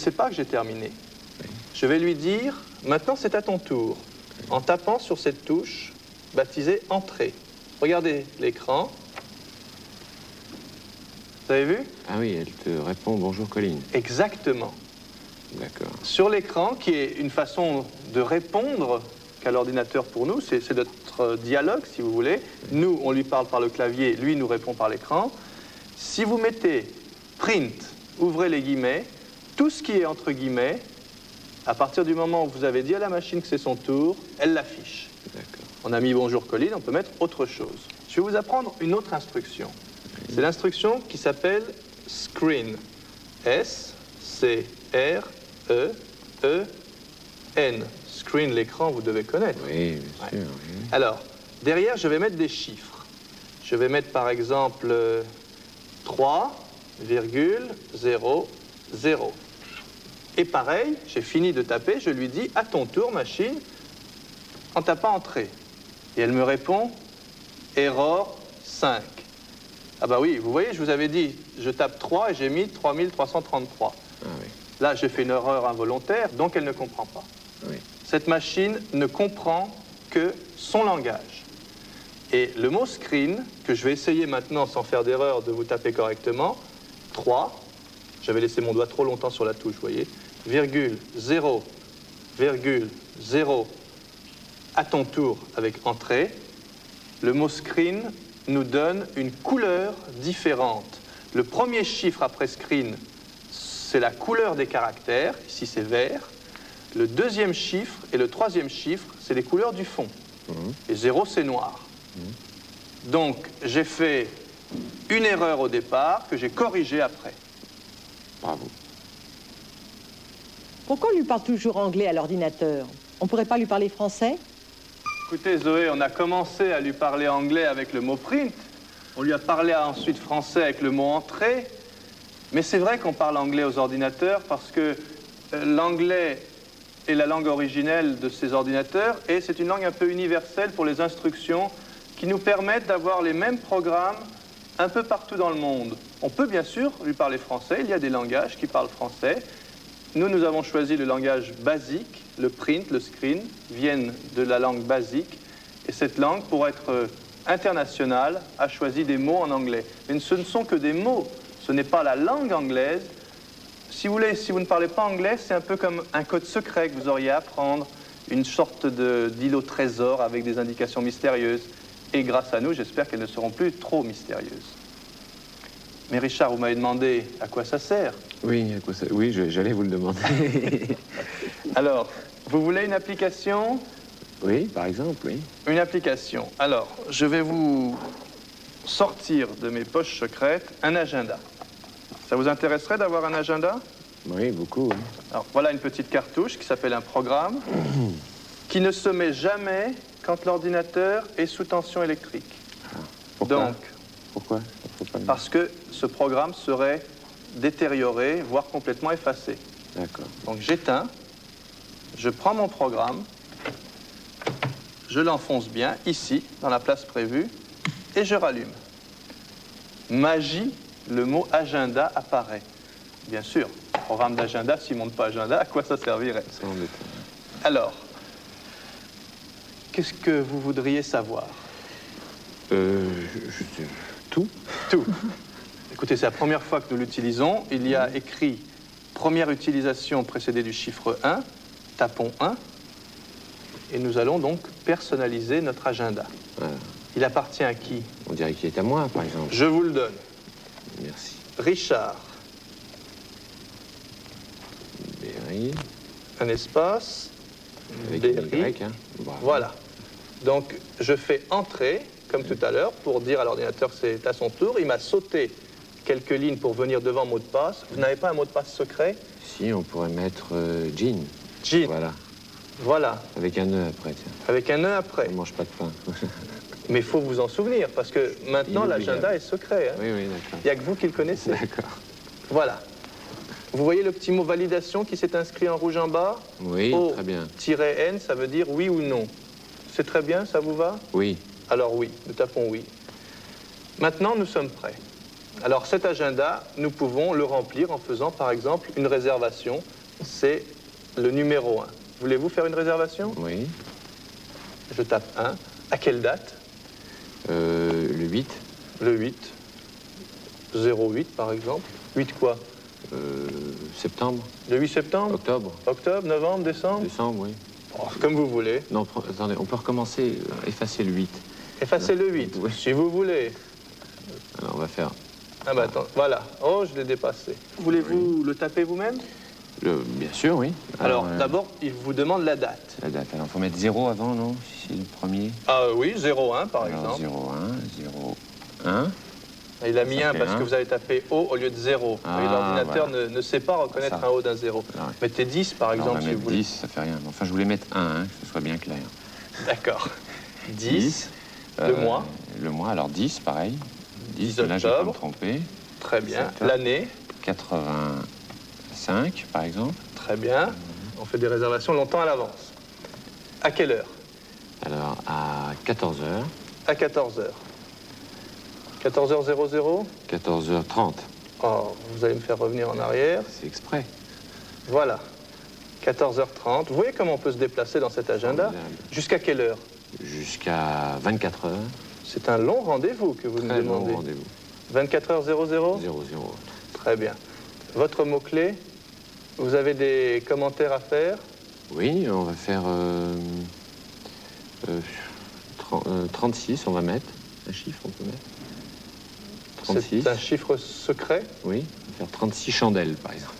sait pas que j'ai terminé. Je vais lui dire, maintenant c'est à ton tour, en tapant sur cette touche baptisée Entrée. Regardez l'écran. Vous avez vu? Ah oui, elle te répond bonjour Colline. Exactement. D'accord. Sur l'écran, qui est une façon de répondre qu'a l'ordinateur pour nous, c'est notre dialogue, si vous voulez. Nous, on lui parle par le clavier, lui nous répond par l'écran. Si vous mettez print, ouvrez les guillemets, tout ce qui est entre guillemets, à partir du moment où vous avez dit à la machine que c'est son tour, elle l'affiche. D'accord. On a mis bonjour Colline, on peut mettre autre chose. Je vais vous apprendre une autre instruction. C'est l'instruction qui s'appelle screen. S-C-R-E-E-N. Screen, l'écran, vous devez connaître. Oui, bien sûr. Oui. Alors, derrière, je vais mettre des chiffres. Je vais mettre, par exemple, 3,00. Et pareil, j'ai fini de taper, je lui dis, à ton tour, machine, en tapant Entrée. Et elle me répond, error 5. Ah bah oui, vous voyez, je vous avais dit, je tape 3 et j'ai mis 3333. Ah oui. Là, j'ai fait une erreur involontaire, donc elle ne comprend pas. Oui. Cette machine ne comprend que son langage. Et le mot screen, que je vais essayer maintenant, sans faire d'erreur, de vous taper correctement, 3, j'avais laissé mon doigt trop longtemps sur la touche, vous voyez, virgule, 0, virgule, 0, à ton tour avec Entrée, le mot screen nous donne une couleur différente. Le premier chiffre après screen, c'est la couleur des caractères, ici c'est vert. Le deuxième chiffre et le troisième chiffre, c'est les couleurs du fond. Et 0, c'est noir. Donc, j'ai fait une erreur au départ que j'ai corrigée après. Bravo. Pourquoi on lui parle toujours anglais à l'ordinateur? On pourrait pas lui parler français? Écoutez, Zoé, on a commencé à lui parler anglais avec le mot print. On lui a parlé ensuite français avec le mot entrée. Mais c'est vrai qu'on parle anglais aux ordinateurs parce que l'anglais est la langue originelle de ces ordinateurs et c'est une langue un peu universelle pour les instructions qui nous permettent d'avoir les mêmes programmes un peu partout dans le monde. On peut bien sûr lui parler français, il y a des langages qui parlent français. Nous avons choisi le langage basique, le print, le screen, viennent de la langue basique. Et cette langue, pour être internationale, a choisi des mots en anglais. Mais ce ne sont que des mots, ce n'est pas la langue anglaise. Si vous voulez, si vous ne parlez pas anglais, c'est un peu comme un code secret que vous auriez à apprendre, une sorte d'île au trésor avec des indications mystérieuses. Et grâce à nous, j'espère qu'elles ne seront plus trop mystérieuses. Mais Richard, vous m'avez demandé à quoi ça sert. Oui, à quoi ça... Oui, j'allais vous le demander. Alors, vous voulez une application? Oui, par exemple, oui. Une application. Alors, je vais vous sortir de mes poches secrètes un agenda. Ça vous intéresserait d'avoir un agenda? Oui, beaucoup. Oui. Alors, voilà une petite cartouche qui s'appelle un programme qui ne se met jamais quand l'ordinateur est sous tension électrique. Ah, pourquoi? Donc, pourquoi? Parce que ce programme serait détérioré, voire complètement effacé. D'accord. Donc j'éteins, je prends mon programme, je l'enfonce bien ici, dans la place prévue, et je rallume. Magie, le mot agenda apparaît. Bien sûr, programme d'agenda, s'il ne monte pas agenda, à quoi ça servirait? C'est embêtant. Alors, qu'est-ce que vous voudriez savoir? Tout. Tout. Écoutez, c'est la première fois que nous l'utilisons. Il y a écrit première utilisation précédée du chiffre 1, tapons 1, et nous allons donc personnaliser notre agenda. Voilà. Il appartient à qui? On dirait qu'il est à moi, par exemple. Je vous le donne. Merci. Richard. Berry. Un espace. Avec Berry. une Y, hein. Bravo. Voilà. Donc, je fais entrer, comme tout à l'heure, pour dire à l'ordinateur c'est à son tour. Il m'a sauté quelques lignes pour venir devant mot de passe. Vous n'avez pas un mot de passe secret? Si, on pourrait mettre Jean. Jean. Voilà. Voilà. Avec un E après, tiens. Avec un E après. On ne mange pas de pain. Mais il faut vous en souvenir, parce que maintenant, l'agenda est secret. Hein. Oui, oui, d'accord. Il n'y a que vous qui le connaissez. D'accord. Voilà. Vous voyez le petit mot validation qui s'est inscrit en rouge en bas? Oui, très bien. O-N, ça veut dire oui ou non. C'est très bien, ça vous va? Oui. Alors oui, nous tapons oui. Maintenant, nous sommes prêts. Alors cet agenda, nous pouvons le remplir en faisant par exemple une réservation. C'est le numéro 1. Voulez-vous faire une réservation? Oui. Je tape 1. À quelle date? Le 8. Le 8. 08 par exemple. 8 quoi? Septembre. Le 8 septembre? Octobre. Octobre, novembre, décembre? Décembre, oui. Oh, comme vous voulez. Non, attendez, on peut recommencer, effacer le 8. Effacez le 8, Oui. si vous voulez. Alors, on va faire Ah bah attends, voilà. Oh, je l'ai dépassé. Voulez-vous le taper vous-même? bien sûr, oui. Alors, d'abord, il vous demande la date. La date. Alors, il faut mettre 0 avant, non? Si c'est le premier. Ah oui, 01 par Alors, exemple. 01. Il a mis Ça 1 fait parce un. que vous avez tapé O au lieu de 0. Ah, l'ordinateur voilà. ne sait pas reconnaître Ça. un O d'un 0. Ah ouais. Mettez 10 par Alors, exemple on si va vous mettre voulez. 10, ça fait rien. Enfin, je voulais mettre 1, que ce soit bien clair. D'accord. 10. Le mois. Le mois, alors 10, pareil. 10, 10 là, je vais pas me octobre. tromper. Très bien. Septembre. L'année. 85, par exemple. Très bien. On fait des réservations longtemps à l'avance. À quelle heure? Alors, à 14h. À 14h. 14h00? 14h30. Oh, vous allez me faire revenir en arrière. C'est exprès. Voilà. 14h30. Vous voyez comment on peut se déplacer dans cet agenda? Formidable. Jusqu'à quelle heure? Jusqu'à 24h. C'est un long rendez-vous que vous nous Très long demandez. rendez-vous. 24h00? 00. Très bien. Votre mot-clé, vous avez des commentaires à faire? Oui, on va faire 36, on va mettre. Un chiffre, on peut mettre. 36. C'est un chiffre secret? Oui, on va faire 36 chandelles, par exemple.